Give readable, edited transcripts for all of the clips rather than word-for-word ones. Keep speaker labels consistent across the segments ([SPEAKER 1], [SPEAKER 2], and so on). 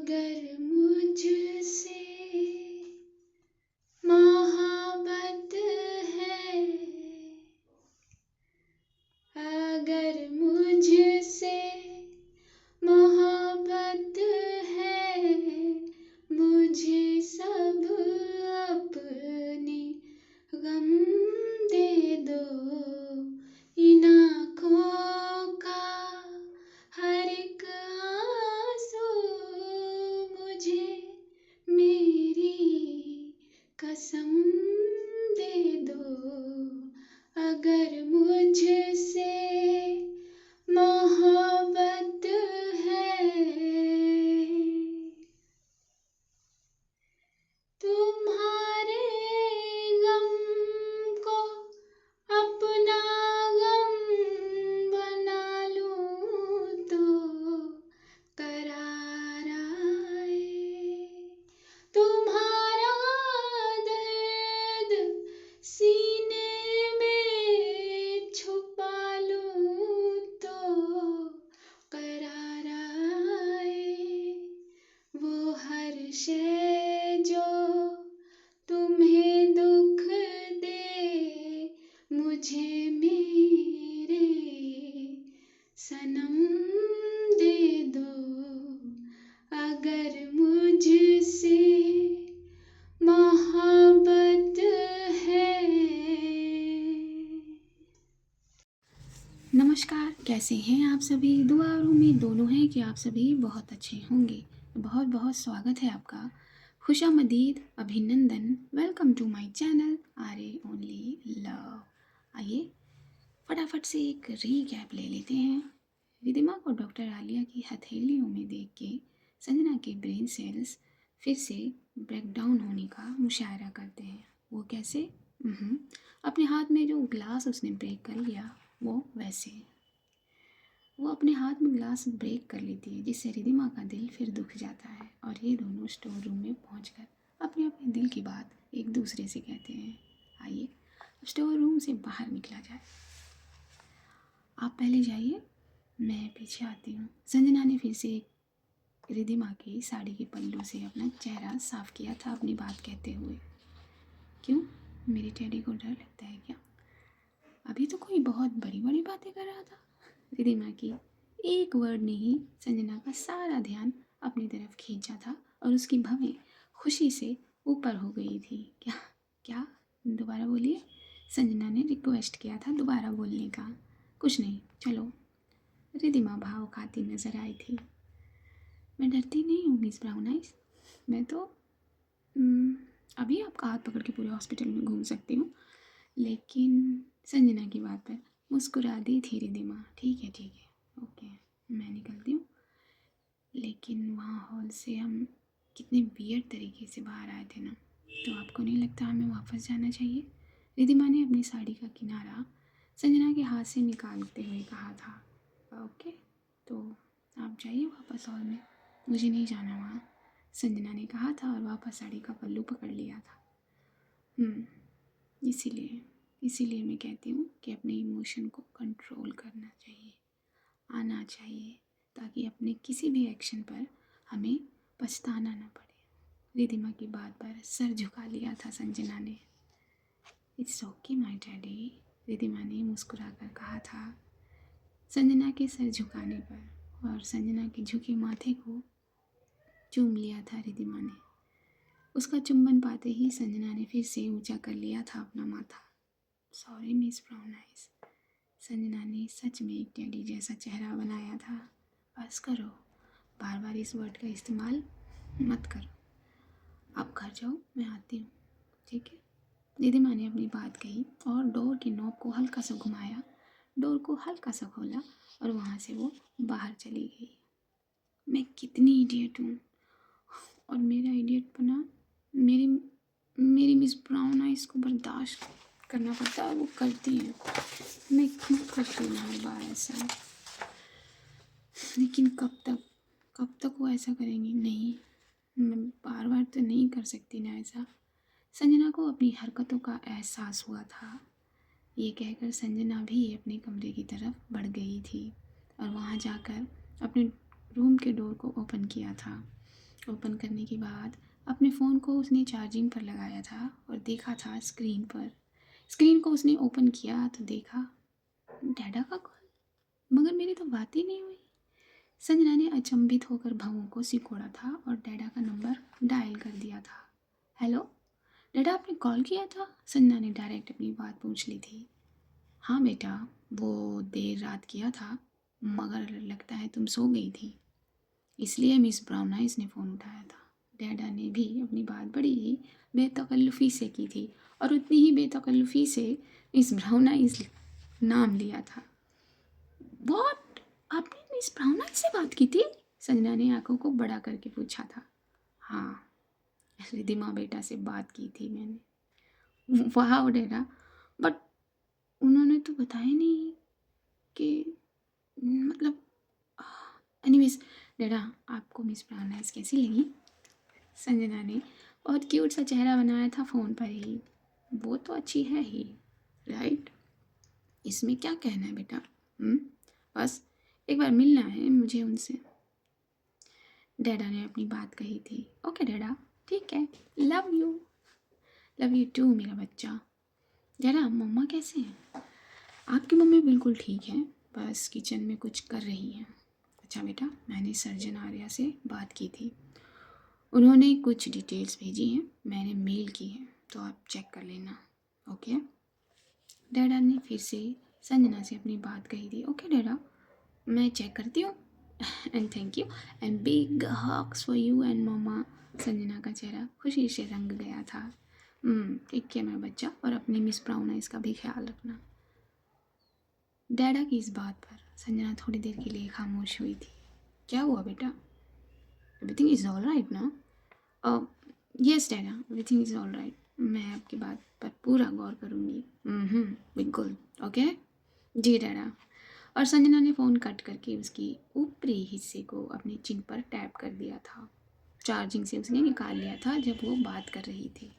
[SPEAKER 1] अगर मुझसे मोहब्बत है, अगर मुझसे मोहब्बत है, मुझे सब अपने गम दे दो। इन आँखों का हर एक आंसू मुझे मेरी कसम दे दो। अगर मुझसे मोहब्बत है, तुम्हारे गम को अपना गम बना लूं तो करार आए। तुम्हारा दर्द सीने में छुपा लूं तो करार आए। वो हर शय जो तुम्हें दुख दे, मुझे मेरे सनम दे दो। अगर मुझसे मोहब्बत है।
[SPEAKER 2] नमस्कार, कैसे हैं आप सभी। दुआ और उम्मीद दोनों हैं कि आप सभी बहुत अच्छे होंगे। बहुत बहुत स्वागत है आपका, खुशामदीद, अभिनंदन। Welcome to my channel are only love. आइए फटाफट से एक रीकैप ले लेते हैं। रिदिमा को डॉक्टर आलिया की हथेलियों में देख के संजना के ब्रेन सेल्स फिर से ब्रेकडाउन होने का मुशायरा करते हैं। वो कैसे? अपने हाथ में जो ग्लास उसने ब्रेक कर लिया वो वैसे। वो अपने हाथ में ग्लास ब्रेक कर लेती है, जिससे रिदिमा का दिल फिर दुख जाता है और ये दोनों स्टोर रूम में पहुंचकर अपने अपने दिल की बात एक दूसरे से कहते हैं। आइए अब स्टोर रूम से बाहर निकला जाए। आप पहले जाइए, मैं पीछे आती हूँ। संजना ने फिर से रिदिमा की साड़ी के पल्लू से अपना चेहरा साफ किया था अपनी बात कहते हुए। क्यों, मेरी टेडी को डर लगता है क्या? अभी तो कोई बहुत बड़ी बड़ी बातें कर रहा था। रिदिमा की एक वर्ड ने ही संजना का सारा ध्यान अपनी तरफ खींचा था और उसकी भवें खुशी से ऊपर हो गई थी। क्या क्या? दोबारा बोलिए। संजना ने रिक्वेस्ट किया था दोबारा बोलने का। कुछ नहीं, चलो। रिदिमा भाव खाती नजर आई थी। मैं डरती नहीं हूँ मिस ब्राउन आइज। मैं तो अभी आपका हाथ पकड़ के पूरे हॉस्पिटल में घूम सकती हूँ। लेकिन संजना की बात पर मुस्कुरा दी थी रिदिमा। ठीक है ओके, मैं निकलती हूँ। लेकिन वहाँ हॉल से हम कितने वियर्ड तरीके से बाहर आए थे ना, तो आपको नहीं लगता हमें वापस जाना चाहिए? रिदिमा ने अपनी साड़ी का किनारा संजना के हाथ से निकालते हुए कहा था। ओके, तो आप जाइए वापस हॉल में, मुझे नहीं जाना वहाँ, संजना ने कहा था और वापस साड़ी का पल्लू पकड़ लिया था। इसीलिए मैं कहती हूँ कि अपने इमोशन को कंट्रोल करना चाहिए, आना चाहिए, ताकि अपने किसी भी एक्शन पर हमें पछताना न पड़े। रिदिमा की बात पर सर झुका लिया था संजना ने। It's okay my daddy, Ridhima ने मुस्कुरा कर कहा था संजना के सर झुकाने पर, और संजना के झुके माथे को चूम लिया था रिदिमा ने। उसका चुंबन पाते ही संजना ने फिर से ऊंचा कर लिया था अपना माथा। Sorry miss brown eyes, Sanjana ने सच में एक टेडी जैसा चेहरा बनाया था। बस करो, बार बार इस वर्ड का इस्तेमाल मत करो। आप घर जाओ, मैं आती हूँ, ठीक है? रिदिमा ने अपनी बात कही और डोर के नॉब को हल्का सा घुमाया, डोर को हल्का सा खोला और वहाँ से वो बाहर चली गई। मैं कितनी इडियट हूँ, और मेरा इडियटपना मेरी मेरी मिस ब्राउन आइज को बर्दाश्त करना पड़ता है, वो करती है। मैं क्यों करती हूँ हर बार ऐसा? लेकिन कब तक वो ऐसा करेंगी? नहीं, मैं बार बार तो नहीं कर सकती ना ऐसा। संजना को अपनी हरकतों का एहसास हुआ था। ये कहकर संजना भी अपने कमरे की तरफ बढ़ गई थी और वहाँ जाकर अपने रूम के डोर को ओपन किया था। ओपन करने के बाद अपने फ़ोन को उसने चार्जिंग पर लगाया था और देखा था स्क्रीन पर। स्क्रीन को उसने ओपन किया तो देखा डैडा का कॉल, मगर मेरी तो बात ही नहीं हुई। संजना ने अचंभित होकर भवों को सिकोड़ा था और डैडा का नंबर डायल कर दिया था। हेलो डैडा, आपने कॉल किया था? संजना ने डायरेक्ट अपनी बात पूछ ली थी। हाँ बेटा, वो देर रात किया था, मगर लगता है तुम सो गई थी, इसलिए मिस ब्राउनाइज ने फ़ोन उठाया था। डैडा ने भी अपनी बात बड़ी ही बेतकल्लुफ़ी से की थी और उतनी ही बेतकल्लुफ़ी से मिस ब्राउनाइज नाम लिया था। वॉट, आपने मिस ब्राउनाइज से बात की थी? संजना ने आंखों को बड़ा करके पूछा था। हाँ, रिधिमा बेटा से बात की थी मैंने। वाह डैडा, बट उन्होंने तो बताया नहीं कि, मतलब, एनीवेज डैडा, आपको मिस ब्राउनाइज कैसी लगी? संजना ने बहुत क्यूट सा चेहरा बनाया था फ़ोन पर ही। वो तो अच्छी है ही, राइट? इसमें क्या कहना है बेटा? बस एक बार मिलना है मुझे उनसे। डैडा ने अपनी बात कही थी। ओके डैडा, ठीक है, love you. Love you too मेरा बच्चा। डैडा, मम्मा कैसे हैं? आपकी मम्मी बिल्कुल ठीक है, बस किचन में कुछ कर रही हैं। अच्छा बेटा, मैंने सर्जन आर्या से बात की थी, उन्होंने कुछ डिटेल्स भेजी हैं, मैंने मेल की है, तो आप चेक कर लेना। ओके। डैडा ने फिर से संजना से अपनी बात कही थी। ओके डैडा, मैं चेक करती हूँ। And thank you and big hugs for you and mamma. Sanjana का चेहरा खुशी से रंग गया था। ठीक है मेरा बच्चा, और अपनी मिस ब्राउन आइज का भी ख्याल रखना। डैडा की इस बात पर संजना थोड़ी देर के लिए खामोश हुई थी। क्या हुआ बेटा? एवरीथिंग इज़ ऑल राइट ना? Yes dada, everything is all right. मैं आपकी बात पर पूरा गौर करूँगी। बिल्कुल। Okay ji dada. और संजना ने फ़ोन कट करके उसकी ऊपरी हिस्से को अपनी चिन पर टैप कर दिया था। चार्जिंग से उसने निकाल लिया था जब वो बात कर रही थी।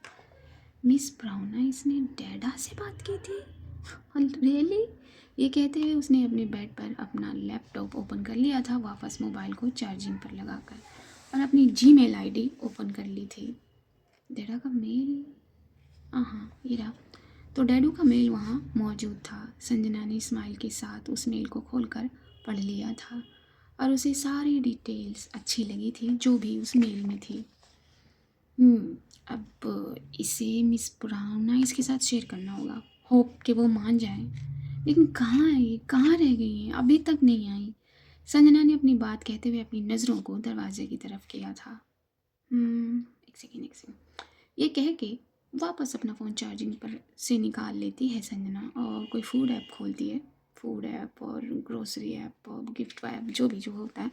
[SPEAKER 2] मिस ब्राउनाइज ने डैडा से बात की थी? रियली? ये कहते हुए उसने अपने बेड पर अपना लैपटॉप ओपन कर लिया था, वापस मोबाइल को चार्जिंग पर लगाकर, और अपनी जीमेल आईडी ओपन कर ली थी। डैडा का मेल, हाँ ये रहा। तो डैडू का मेल वहाँ मौजूद था। संजना ने स्माइल के साथ उस मेल को खोलकर पढ़ लिया था और उसे सारी डिटेल्स अच्छी लगी थी जो भी उस मेल में थी। अब इसे मिस ब्राउनाइज के साथ शेयर करना होगा, होप कि वो मान जाए। लेकिन कहाँ है ये, कहाँ रह गई हैं, अभी तक नहीं आई। संजना ने अपनी बात कहते हुए अपनी नज़रों को दरवाजे की तरफ किया था। एक सेकेंड। ये कह के वापस अपना फ़ोन चार्जिंग पर से निकाल लेती है संजना और कोई फूड ऐप खोलती है। फूड ऐप और ग्रोसरी ऐप और गिफ्ट ऐप जो होता है,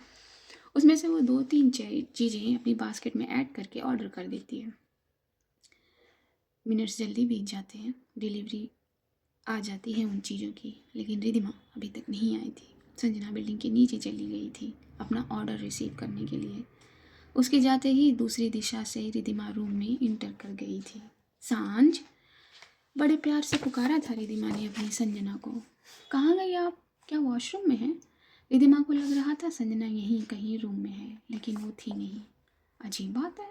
[SPEAKER 2] उसमें से वो 2-3 चीज़ें अपनी बास्केट में ऐड करके ऑर्डर कर देती है। मिनट्स जल्दी बीत जाते हैं, डिलीवरी आ जाती है उन चीज़ों की, लेकिन रिधिमा अभी तक नहीं आई थी। संजना बिल्डिंग के नीचे चली गई थी अपना ऑर्डर रिसीव करने के लिए। उसके जाते ही दूसरी दिशा से रिधिमा रूम में इंटर कर गई थी। सांझ, बड़े प्यार से पुकारा था रिधिमा ने अपनी संजना को। कहाँ गई आप? क्या वॉशरूम में हैं? रिधिमा को लग रहा था संजना यहीं कहीं रूम में है, लेकिन वो थी नहीं। अजीब बात है।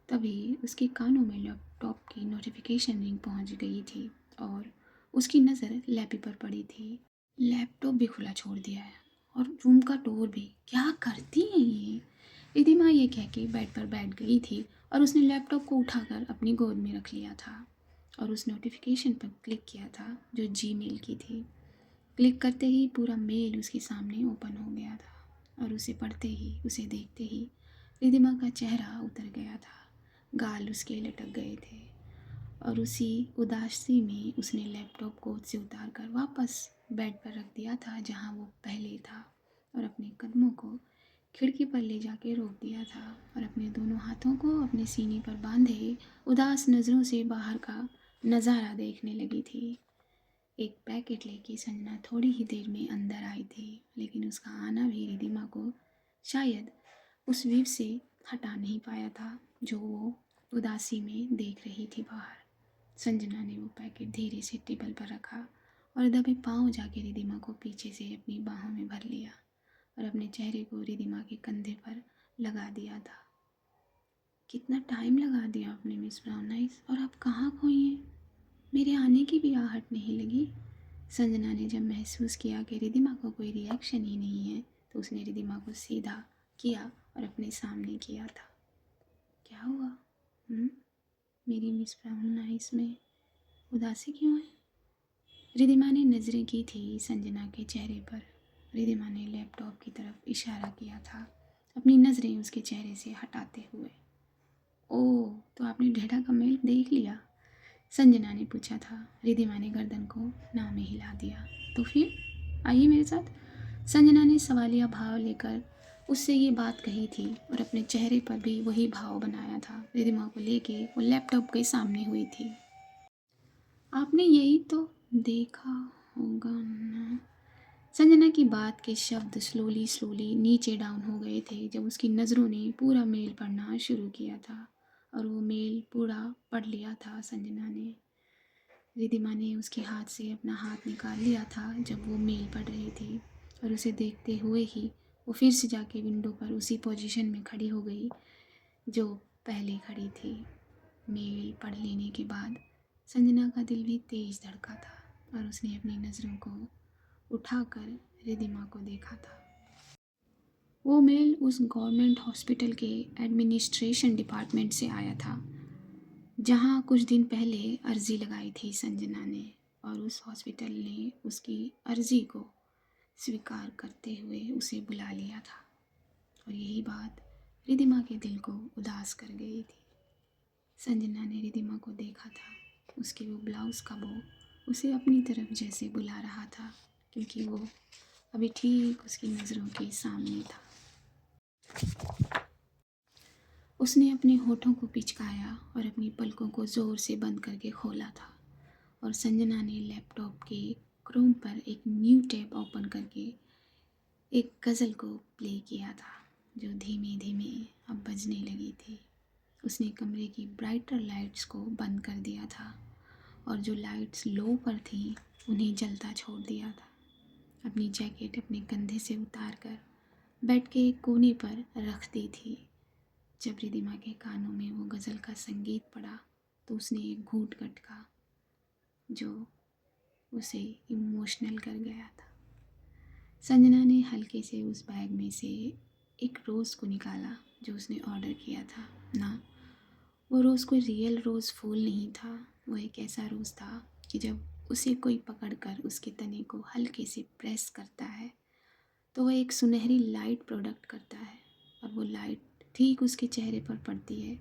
[SPEAKER 2] तभी उसके कानों में लैपटॉप की नोटिफिकेशन रिंग पहुंच गई थी और उसकी नज़र लैपी पर पड़ी थी। लैपटॉप भी खुला छोड़ दिया है और रूम का डोर भी। क्या करती हैं ये? रिधिमा ये कह के बेड पर बैठ गई थी और उसने लैपटॉप को उठाकर अपनी गोद में रख लिया था और उस नोटिफिकेशन पर क्लिक किया था जो जीमेल की थी। क्लिक करते ही पूरा मेल उसके सामने ओपन हो गया था और उसे पढ़ते ही, उसे देखते ही रिधिमा का चेहरा उतर गया था, गाल उसके लटक गए थे और उसी उदासी में उसने लैपटॉप गोद से उतार कर वापस बेड पर रख दिया था जहाँ वो पहले था और अपने कदमों को खिड़की पर ले जाके रोक दिया था और अपने दोनों हाथों को अपने सीने पर बांधे उदास नज़रों से बाहर का नज़ारा देखने लगी थी। एक पैकेट लेके संजना थोड़ी ही देर में अंदर आई थी, लेकिन उसका आना भी रिधिमा को शायद उस वीव से हटा नहीं पाया था जो वो उदासी में देख रही थी बाहर। संजना ने वो पैकेट धीरे से टेबल पर रखा और दबे पाँव जाके रिधिमा को पीछे से अपनी बाहों में भर लिया और अपने चेहरे को रिधिमा के कंधे पर लगा दिया था। कितना टाइम लगा दिया आपने मिस ब्राउन आइज, और आप कहाँ खोई हैं? मेरे आने की भी आहट नहीं लगी। संजना ने जब महसूस किया कि रिधिमा को कोई रिएक्शन ही नहीं है तो उसने रिधिमा को सीधा किया और अपने सामने किया था। क्या हुआ? मेरी मिस ब्राउन आइज में उदासी क्यों है? रिधिमा ने नज़रें की थी संजना के चेहरे पर। रिधिमा ने लैपटॉप की तरफ इशारा किया था, अपनी नज़रें उसके चेहरे से हटाते हुए। ओह, तो आपने ढेढ़ा का मेल देख लिया? संजना ने पूछा था। रिधिमा ने गर्दन को ना में हिला दिया। तो फिर आइए मेरे साथ। संजना ने सवालिया भाव लेकर उससे ये बात कही थी और अपने चेहरे पर भी वही भाव बनाया था। रिधिमा को लेके वो लैपटॉप के सामने हुई थी। आपने यही तो देखा होगा ना। संजना की बात के शब्द स्लोली स्लोली नीचे डाउन हो गए थे जब उसकी नज़रों ने पूरा मेल पढ़ना शुरू किया था, और वो मेल पूरा पढ़ लिया था संजना ने। रिधिमा ने उसके हाथ से अपना हाथ निकाल लिया था जब वो मेल पढ़ रही थी, और उसे देखते हुए ही वो फिर से जाके विंडो पर उसी पोजीशन में खड़ी हो गई जो पहले खड़ी थी। मेल पढ़ लेने के बाद संजना का दिल भी तेज़ धड़का था और उसने अपनी नज़रों को उठाकर रिधिमा को देखा था। वो मेल उस गवर्नमेंट हॉस्पिटल के एडमिनिस्ट्रेशन डिपार्टमेंट से आया था जहाँ कुछ दिन पहले अर्ज़ी लगाई थी संजना ने, और उस हॉस्पिटल ने उसकी अर्ज़ी को स्वीकार करते हुए उसे बुला लिया था। और यही बात रिधिमा के दिल को उदास कर गई थी। संजना ने रिधिमा को देखा था, उसके वो ब्लाउज़ का बो उसे अपनी तरफ जैसे बुला रहा था, क्योंकि वो अभी ठीक उसकी नज़रों के सामने था। उसने अपने होठों को पिचकाया और अपनी पलकों को ज़ोर से बंद करके खोला था, और संजना ने लैपटॉप के क्रोम पर एक न्यू टैब ओपन करके एक गज़ल को प्ले किया था जो धीमे धीमे अब बजने लगी थी। उसने कमरे की ब्राइटर लाइट्स को बंद कर दिया था और जो लाइट्स लो पर थीं उन्हें जलता छोड़ दिया था। अपनी जैकेट अपने कंधे से उतार कर बेड के एक कोने पर रख दी थी। जब रिधिमा के कानों में वो गज़ल का संगीत पड़ा तो उसने एक घूंट गटका जो उसे इमोशनल कर गया था। संजना ने हल्के से उस बैग में से एक रोज़ को निकाला जो उसने ऑर्डर किया था ना। वो रोज़ कोई रियल रोज़ फूल नहीं था, वो एक ऐसा रोज़ था कि जब उसे कोई पकड़कर उसके तने को हल्के से प्रेस करता है तो वह एक सुनहरी लाइट प्रोडक्ट करता है, और वो लाइट ठीक उसके चेहरे पर पड़ती है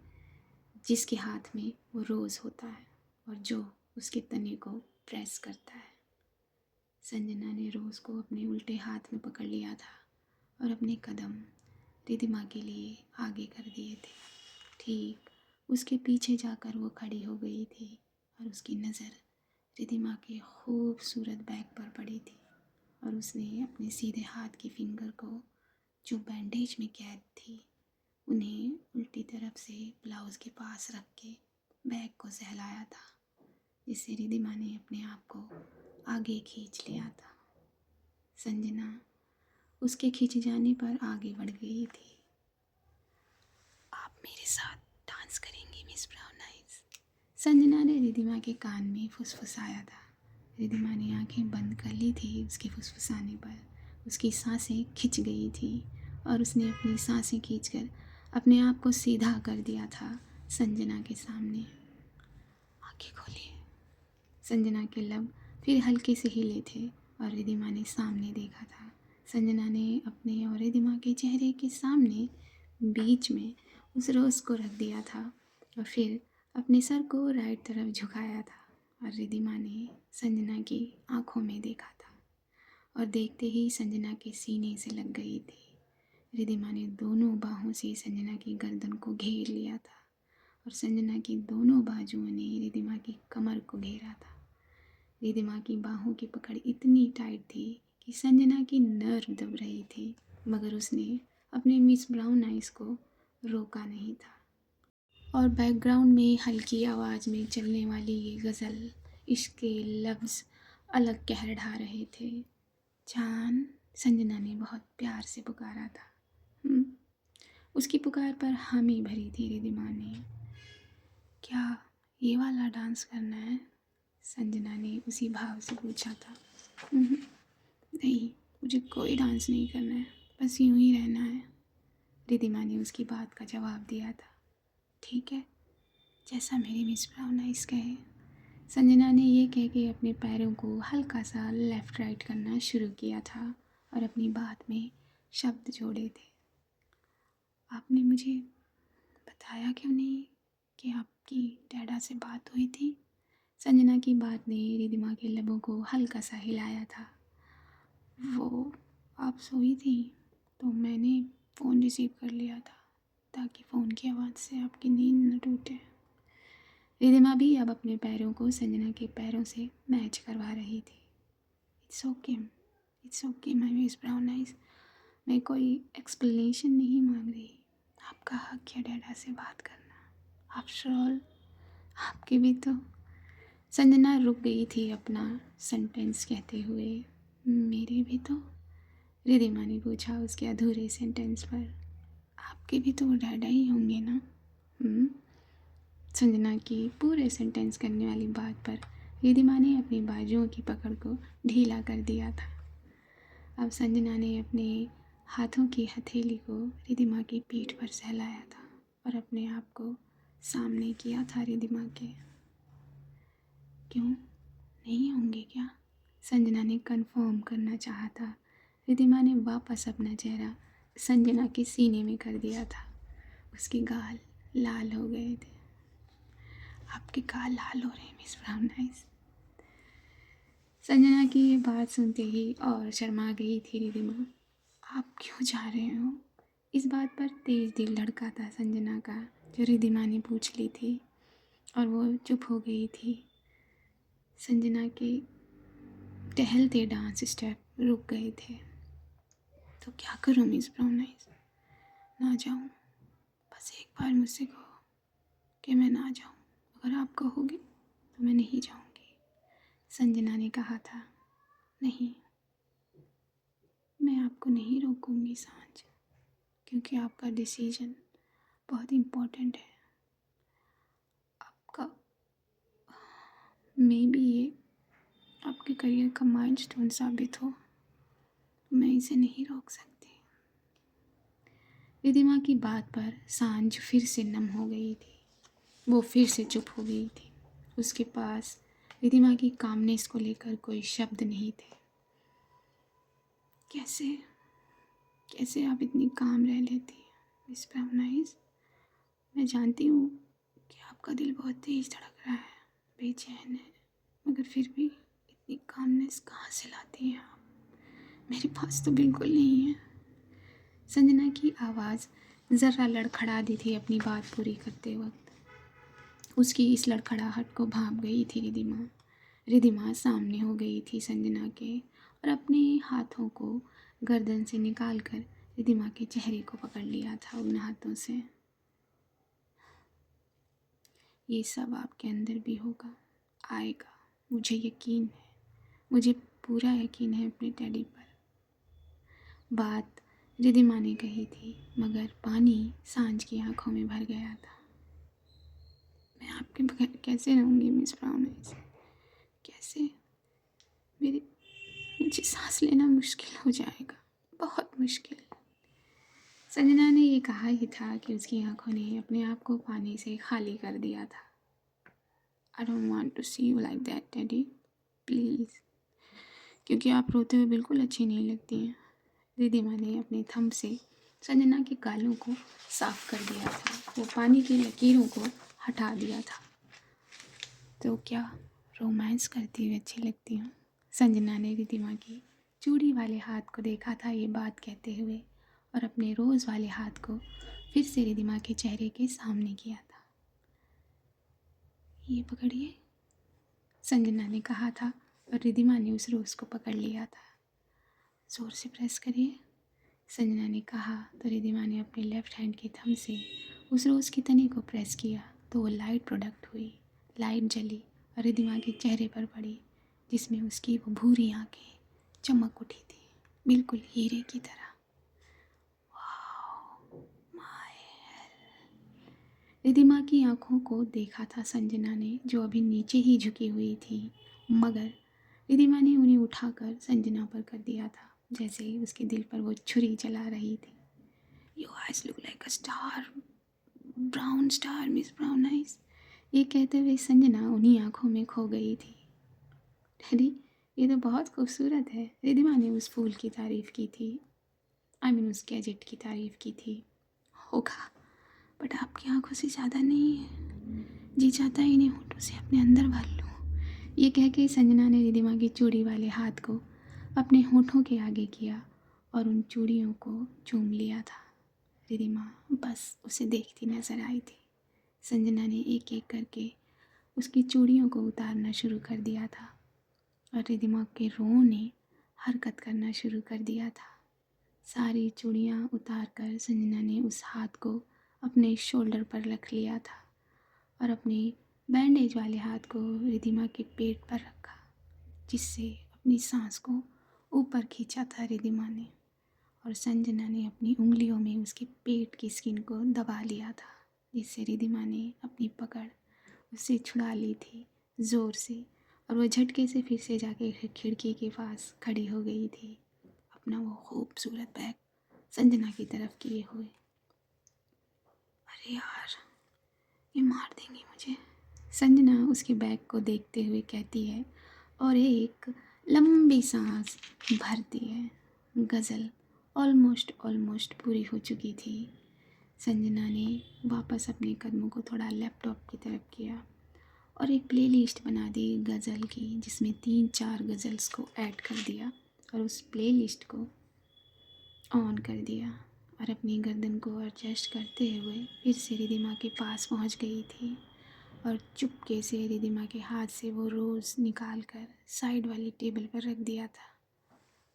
[SPEAKER 2] जिसके हाथ में वो रोज़ होता है और जो उसके तने को प्रेस करता है। संजना ने रोज़ को अपने उल्टे हाथ में पकड़ लिया था और अपने कदम रिधिमा के लिए आगे कर दिए थे। ठीक उसके पीछे जाकर वो खड़ी हो गई थी और उसकी नज़र रिधिमा के खूबसूरत बैग पर पड़ी थी, और उसने अपने सीधे हाथ की फिंगर को जो बैंडेज में कैद थी उन्हें उल्टी तरफ से ब्लाउज़ के पास रख के बैग को सहलाया था, जिससे रिधिमा ने अपने आप को आगे खींच लिया था। संजना उसके खींच जाने पर आगे बढ़ गई थी। आप मेरे साथ डांस करेंगी मिस ब्राउन आइज? संजना ने रिधिमा के कान में फुसफुसाया था। रिधिमा ने आंखें बंद कर ली थी उसके फुसफुसाने पर। उसकी सांसें खिंच गई थी और उसने अपनी सांसें खींचकर अपने आप को सीधा कर दिया था संजना के सामने। आंखें खोलिए। संजना के लब फिर हल्के से हिले थे और रिधिमा ने सामने देखा था। संजना ने अपने और रिधिमा के चेहरे के सामने बीच में उस रोज़ को रख दिया था और फिर अपने सर को राइट तरफ झुकाया था, और रिधिमा ने संजना की आंखों में देखा था और देखते ही संजना के सीने से लग गई थी। रिधिमा ने दोनों बाहों से संजना की गर्दन को घेर लिया था और संजना की दोनों बाजुओं ने रिधिमा की कमर को घेरा था। रिधिमा की बाहों की पकड़ इतनी टाइट थी कि संजना की नर्व दब रही थी, मगर उसने अपने मिस ब्राउन आइज़ को रोका नहीं था। और बैकग्राउंड में हल्की आवाज़ में चलने वाली ये गज़ल इश्क के लफ्ज़ अलग कहर ढा रहे थे। जान, संजना ने बहुत प्यार से पुकारा था। उसकी पुकार पर हामी भरी थी रिद्धिमा ने। क्या ये वाला डांस करना है? संजना ने उसी भाव से पूछा था। नहीं, मुझे कोई डांस नहीं करना है, बस यूं ही रहना है, रिद्धिमा ने उसकी बात का जवाब दिया था। ठीक है, जैसा मेरी मिस ब्राउनाइस कहे, संजना ने ये कह के अपने पैरों को हल्का सा लेफ़्ट राइट करना शुरू किया था और अपनी बात में शब्द जोड़े थे। आपने मुझे बताया क्यों नहीं कि आपकी डैडा से बात हुई थी? संजना की बात ने रिद्धिमा के लबों को हल्का सा हिलाया था। वो आप सोई थी तो मैंने फ़ोन रिसीव कर लिया था ताकि फ़ोन की आवाज़ से आपकी नींद न टूटे। रिद्धिमा भी अब अपने पैरों को संजना के पैरों से मैच करवा रही थी। It's okay my miss brown eyes, मैं कोई एक्सप्लेनेशन नहीं मांग रही। आपका हक है डैडा से बात करना। आफ्टर ऑल आपके भी तो। संजना रुक गई थी अपना सेंटेंस कहते हुए। मेरे भी तो, रिद्धिमा ने पूछा उसके अधूरे सेंटेंस पर। आपके भी तो डैडा ही होंगे ना? संजना की पूरे सेंटेंस करने वाली बात पर रिद्धिमा ने अपनी बाजुओं की पकड़ को ढीला कर दिया था। अब संजना ने अपने हाथों की हथेली को रिद्धिमा की पीठ पर सहलाया था और अपने आप को सामने किया था रिद्धिमा के। क्यों, नहीं होंगे क्या? संजना ने कंफर्म करना चाहा था। रिद्धिमा ने वापस अपना चेहरा संजना के सीने में कर दिया था। उसके गाल लाल हो गए थे। आपके गाल लाल हो रहे हैं मिस ब्राउन आइज। संजना की ये बात सुनते ही और शर्मा गई थी रिद्धिमा। आप क्यों जा रहे हो? इस बात पर तेज दिल धड़का था संजना का, जो रिद्धिमा ने पूछ ली थी, और वो चुप हो गई थी। संजना के टहलते डांस स्टेप रुक गए थे। तो क्या करूं मिस ब्राउन आइज? ना जाऊं? बस एक बार मुझसे कहो कि मैं ना जाऊं। अगर आप कहोगे तो मैं नहीं जाऊंगी, संजना ने कहा था। नहीं, मैं आपको नहीं रोकूंगी सांझ, क्योंकि आपका डिसीजन बहुत इम्पोर्टेंट है। आपका मे बी ये आपके करियर का माइलस्टोन साबित हो, मैं इसे नहीं रोक सकती। रिद्धिमा की बात पर सांझ फिर से नम हो गई थी। वो फिर से चुप हो गई थी। उसके पास रिद्धिमा की कामनेस को लेकर कोई शब्द नहीं थे। कैसे आप इतनी काम रह लेती हैं मिस ब्राउन आइज? मैं जानती हूँ कि आपका दिल बहुत तेज धड़क रहा है, बेचैन है, मगर फिर भी इतनी कामनेस कहाँ से लाती हैं आप? मेरे पास तो बिल्कुल नहीं है। संजना की आवाज़ ज़रा लड़खड़ा दी थी अपनी बात पूरी करते वक्त। उसकी इस लड़खड़ाहट को भांप गई थी रिद्धिमा। रिद्धिमा सामने हो गई थी संजना के और अपने हाथों को गर्दन से निकालकर रिद्धिमा के चेहरे को पकड़ लिया था उन हाथों से। ये सब आपके अंदर भी होगा, आएगा, मुझे यकीन है। मुझे पूरा यकीन है अपने डैडी पर। बात रिद्धिमा ने कही थी, मगर पानी सांझ की आंखों में भर गया था। मैं आपके बगैर कैसे रहूँगी मिस ब्राउन आइज? कैसे? मुझे सांस लेना मुश्किल हो जाएगा, बहुत मुश्किल। संजना ने ये कहा ही था कि उसकी आंखों ने अपने आप को पानी से खाली कर दिया था। I don't want to see you like that, daddy, please, क्योंकि आप रोते हुए बिल्कुल अच्छी नहीं लगती हैं। रिद्धिमा ने अपने थंब से संजना के गालों को साफ कर दिया था। वो पानी की लकीरों को हटा दिया था। तो क्या रोमांस करती हुई अच्छी लगती हूँ? संजना ने रिद्धिमा की चूड़ी वाले हाथ को देखा था ये बात कहते हुए, और अपने रोज़ वाले हाथ को फिर से रिद्धिमा के चेहरे के सामने किया था। ये पकड़िए, संजना ने कहा था, और रिद्धिमा ने उस रोज़ को पकड़ लिया था। ज़ोर से प्रेस करिए, संजना ने कहा। तो रिद्धिमा ने अपने लेफ़्ट हैंड के थंब से उस रोज़ की तनी को प्रेस किया तो वो लाइट प्रोडक्ट हुई। लाइट जली और रिद्धिमा के चेहरे पर पड़ी, जिसमें उसकी वो भूरी आंखें चमक उठी थी, बिल्कुल हीरे की तरह। वाओ, माय रिधिमा की आंखों को देखा था संजना ने, जो अभी नीचे ही झुकी हुई थी, मगर रिधिमा ने उन्हें उठाकर संजना पर कर दिया था, जैसे ही उसके दिल पर वो छुरी चला रही थी। "Your eyes look like a star, brown star, Miss Brown Eyes." ये कहते हुए संजना उन्हीं आंखों में खो गई थी। डैडी, ये तो बहुत खूबसूरत है। रिधिमा ने उस फूल की तारीफ़ की थी, उस गैजेट की तारीफ़ की थी। होगा, बट आपकी आंखों से ज़्यादा नहीं है। जी चाहता है इन्हें होठों से अपने अंदर भर लूँ। ये कह के संजना ने रिधिमा की चूड़ी वाले हाथ को अपने होठों के आगे किया और उन चूड़ियों को चूम लिया था। रिधिमा बस उसे देखती नजर आई थी। संजना ने एक एक करके उसकी चूड़ियों को उतारना शुरू कर दिया था और रिधिमा के रों ने हरकत करना शुरू कर दिया था। सारी चूड़ियाँ उतार कर संजना ने उस हाथ को अपने शोल्डर पर रख लिया था और अपने बैंडेज वाले हाथ को रिधिमा के पेट पर रखा, जिससे अपनी सांस को ऊपर खींचा था रिधिमा ने, और संजना ने अपनी उंगलियों में उसके पेट की स्किन को दबा लिया था, जिससे रिधिमा ने अपनी पकड़ उससे छुड़ा ली थी ज़ोर से, और वह झटके से फिर से जाके खिड़की के पास खड़ी हो गई थी, अपना वो खूबसूरत बैग संजना की तरफ किए हुए। अरे यार, ये मार देंगी मुझे, संजना उसके बैग को देखते हुए कहती है और एक लंबी सांस भरती है। गज़ल ऑलमोस्ट पूरी हो चुकी थी। संजना ने वापस अपने कदमों को थोड़ा लैपटॉप की तरफ किया और एक प्लेलिस्ट बना दी गज़ल की, जिसमें 3-4 गज़ल्स को ऐड कर दिया और उस प्लेलिस्ट को ऑन कर दिया और अपनी गर्दन को एडजस्ट करते हुए फिर से रिधिमा के पास पहुंच गई थी और चुपके से रिधिमा के हाथ से वो रोज़ निकाल कर साइड वाली टेबल पर रख दिया था।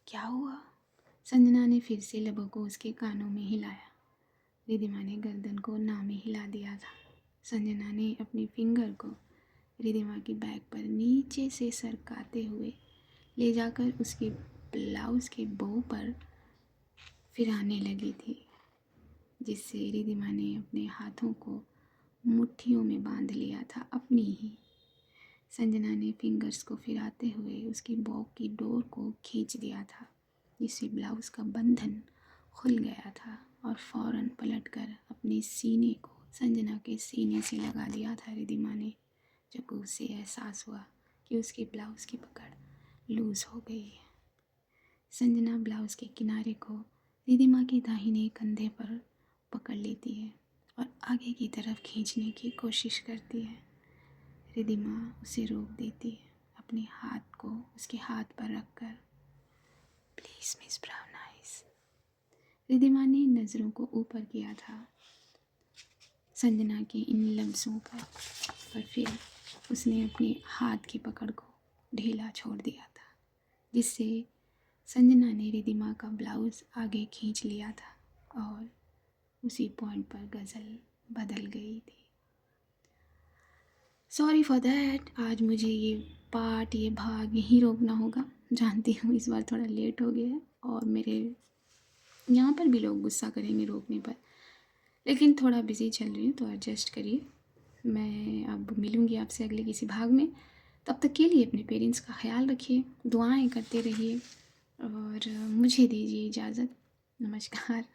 [SPEAKER 2] क्या हुआ? संजना ने फिर से लबों को उसके कानों में हिलाया। रिधिमा ने गर्दन को ना में हिला दिया था। संजना ने अपनी फिंगर को रिधिमा की बैग पर नीचे से सरकाते हुए ले जाकर उसके ब्लाउज़ के बो पर फिराने लगी थी, जिससे रिधिमा ने अपने हाथों को मुट्ठियों में बांध लिया था अपनी ही। संजना ने फिंगर्स को फिराते हुए उसकी बॉ की डोर को खींच दिया था, जिससे ब्लाउज़ का बंधन खुल गया था और फ़ौरन पलटकर अपने सीने को संजना के सीने से लगा दिया था रिधिमा ने, जब उसे एहसास हुआ कि उसके ब्लाउज़ की पकड़ लूज़ हो गई है। संजना ब्लाउज़ के किनारे को रिधिमा के दाहिने कंधे पर पकड़ लेती है और आगे की तरफ खींचने की कोशिश करती है। रिधिमा उसे रोक देती है, अपने हाथ को उसके हाथ पर रखकर। Please miss brown eyes. Ridhima ने नज़रों को ऊपर किया था संजना के इन लफ्ज़ों पर फिर उसने अपने हाथ की पकड़ को ढीला छोड़ दिया था, जिससे संजना ने रिधिमा का ब्लाउज़ आगे खींच लिया था और उसी पॉइंट पर गज़ल बदल गई थी। सॉरी फॉर दैट, आज मुझे ये भाग यहीं रोकना होगा। जानती हूँ इस बार थोड़ा लेट हो गया है और मेरे यहाँ पर भी लोग गुस्सा करेंगे रोकने पर, लेकिन थोड़ा बिज़ी चल रही हूँ तो एडजस्ट करिए। मैं अब मिलूँगी आपसे अगले किसी भाग में। तब तक के लिए अपने पेरेंट्स का ख्याल रखिए, दुआएं करते रहिए और मुझे दीजिए इजाज़त। नमस्कार।